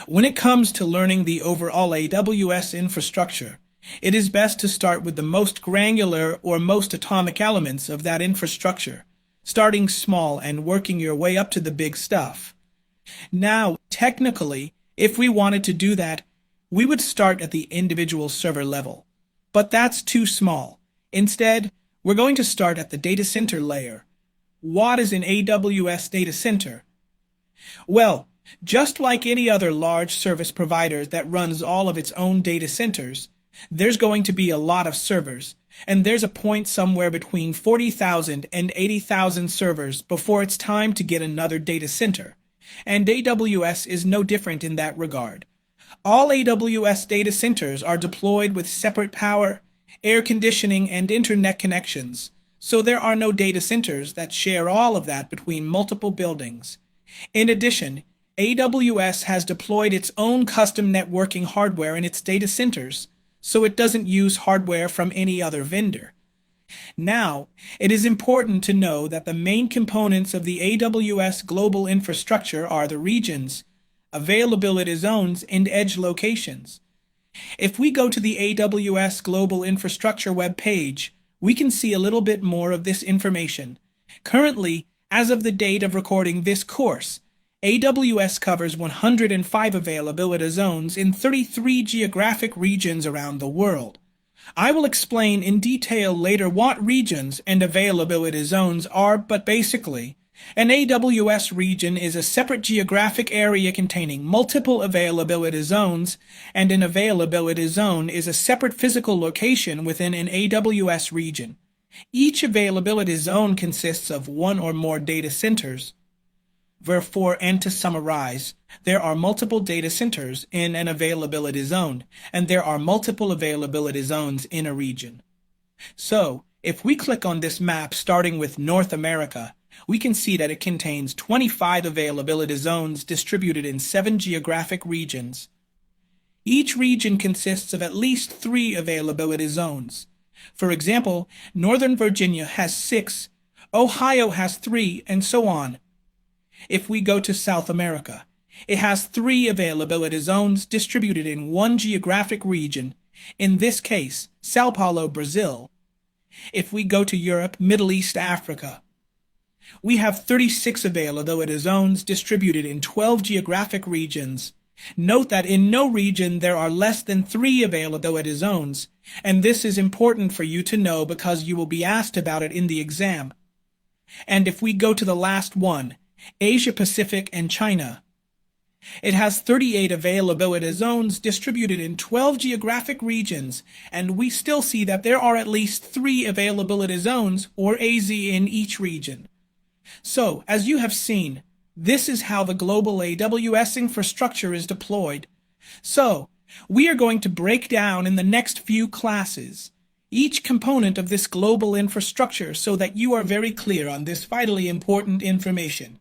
When it comes to learning the overall AWS infrastructure, it is best to start with the most granular or most atomic elements of that infrastructure, starting small and working your way up to the big stuff. Now, technically, if we wanted to do that, we would start at the individual server level. But that's too small. Instead, we're going to start at the data center layer. What is an AWS data center? Well, just like any other large service provider that runs all of its own data centers, there's going to be a lot of servers, and there's a point somewhere between 40,000 and 80,000 servers before it's time to get another data center. And AWS is no different in that regard. All AWS data centers are deployed with separate power, air conditioning, and internet connections, so there are no data centers that share all of that between multiple buildings. In addition, AWS has deployed its own custom networking hardware in its data centers, so it doesn't use hardware from any other vendor. Now, it is important to know that the main components of the AWS global infrastructure are the regions, availability zones, and edge locations. If we go to the AWS Global Infrastructure web page, we can see a little bit more of this information. Currently, as of the date of recording this course, AWS covers 105 availability zones in 33 geographic regions around the world. I will explain in detail later what regions and availability zones are, but basically, an AWS region is a separate geographic area containing multiple availability zones, and an availability zone is a separate physical location within an AWS region. Each availability zone consists of one or more data centers. Therefore, and to summarize, there are multiple data centers in an availability zone, and there are multiple availability zones in a region. So, if we click on this map starting with North America, we can see that it contains 25 availability zones distributed in 7 geographic regions. Each region consists of at least 3 availability zones. For example, Northern Virginia has 6, Ohio has 3, and so on. If we go to South America, it has 3 availability zones distributed in 1 geographic region, in this case, Sao Paulo, Brazil. If we go to Europe, Middle East, Africa, we have 36 availability zones distributed in 12 geographic regions. Note that in no region there are less than 3 availability zones, and this is important for you to know because you will be asked about it in the exam. And if we go to the last one, Asia Pacific and China, it has 38 availability zones distributed in 12 geographic regions, and we still see that there are at least 3 availability zones, or AZ, in each region. So, as you have seen, this is how the global AWS infrastructure is deployed. So, we are going to break down in the next few classes each component of this global infrastructure so that you are very clear on this vitally important information.